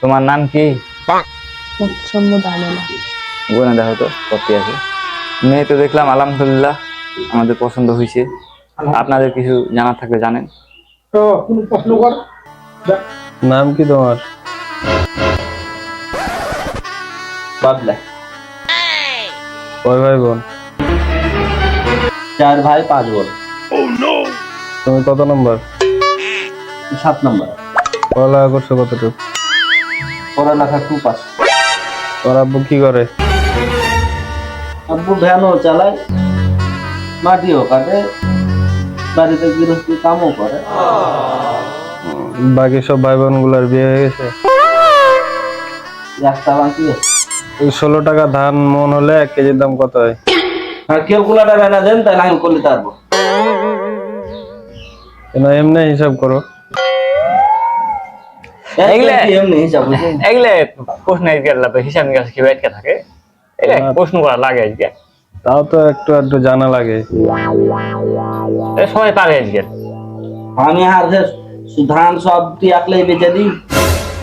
তোমার নাম কি? দামেলা। গোনা দেখো তো কপি আছে। মেয়ে তো দেখলাম আলহামদুলিল্লাহ আমাদের পছন্দ হয়েছে। আপনাদের কিছু জানা থাকলে জানেন তো কোনো প্রশ্ন কর। নাম কি তোমার? বাদলা। কয় ভাই বোন? 4 ভাই 5 বোন। তুমি কত নম্বর? 7 নম্বর। পড়ালেখা করছো কতটুকু? পড়ালেখা 2 পাস। তোমার আব্বু কি করে? আব্বু ভ্যানও চালায়, মাটিও কাটে, বাড়িতে গৃহস্থী কামও করে। বাকি সব ভাই বোন গুলার বিয়ে হয়ে গেছে? একটা বাকি আছে। 16 টাকা ধান মন হলে 1 কেজির দাম কত হয়? আর ক্যালকুলেটার এনে দেন, তাহলে আমি করলে পারবো। এমনি হিসাব করো। এমনি হিসাব বুঝছেন? এগুলো প্রশ্ন হিসাব নিকাশ কি ব্যাটকে থাকে, এগুলো প্রশ্ন করা লাগে আজকে। তাও তো একটু একটু জানা লাগে। সবাই পারে আজকে। আমি আর ধান সব টিয়াকলেই বেচে দিই,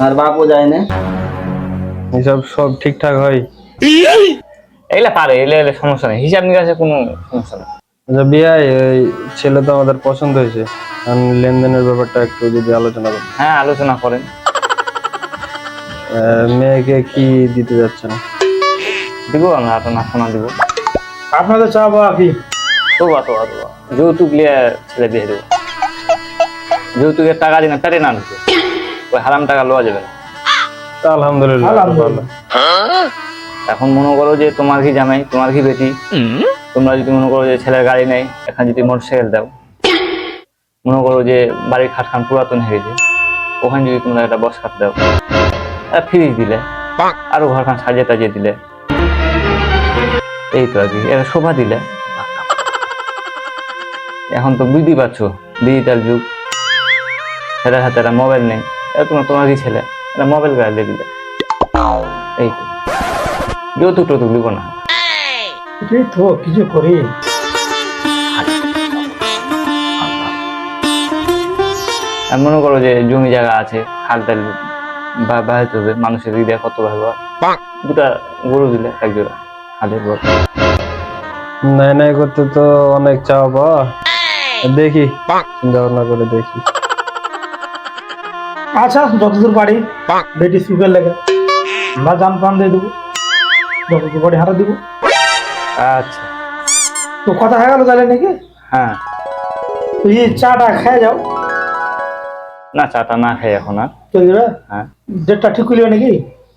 আর বাপও যায় না। হিসাব সব ঠিকঠাক হয়? এগুলা পারে, এগুলো সমস্যা নেই, হিসাব নিকাশে কোনো সমস্যা নেই। আচ্ছা বিয়াই, এই ছেলে তো আমাদের পছন্দ হয়েছে, লেনদেনের ব্যাপারটা একটু যদি আলোচনা করি। হ্যাঁ, আলোচনা করেন। মেয়েকে কি দিতে যাচ্ছেন? দিব আমরা, আপনার সোনা দিব। আপনাদের চা বা কি? তোবা যৌতুক লিয়ে ছেলে দিয়ে দেবো। যৌতুকের টাকা দিন পেটে না ঢুকে, ওই হারাম টাকা লওয়া যাবে না। তা আলহামদুলিল্লাহ ভালো। এখন মনে করো যে তোমার কি জামাই, তোমার কি বেটি, তোমরা যদি মনে করো যে ছেলের গাড়ি নেই, এখন যদি মোটরসাইকেল দাও, মনে করো যে বাড়ির খাটখান পুরাতন হয়ে গেছে, ওখানে যদি তোমরা একটা বস খাট দাও, ফ্রিজ দিলে, আরো ঘরখান সাজিয়ে টাজিয়ে দিলে, এই তো আর কি, এটা শোভা দিলে। এখন তো বুঝতেই পারছো ডিজিটাল যুগ, ছেলের হাতে একটা মোবাইল নেই, তোমার কি ছেলে একটা মোবাইল গাড়ি দিয়ে দিলে, এই তো যৌতুক টৌতুক দিব না। এটাই তো কিছু করি। আর মনে করো যে জমি জায়গা আছে, হাল টাল বাড়াইতে হবে, মানুষের হৃদয় কত ভালো, দুটা গরু দিলে এক জোড়া হালের বর। নাই নাই করতে তো অনেক চাওয়া পাওয়া, দেখি চিন্তা ভাবনা করে দেখি। আচ্ছা, যতদূর পারি বেটি সুখের লেগে আমরা জান পান দিয়ে দেবো, যতদূর পারি হারা দিব। আচ্ছা, তো কথা হয়ে গেল তাহলে নাকি? হ্যাঁ। তুই চাটা খেয়ে যাও। না, চাটা না খাই এখন আর। চলে যাবে? হ্যাঁ। ডেটটা ঠিক করলি নাকি?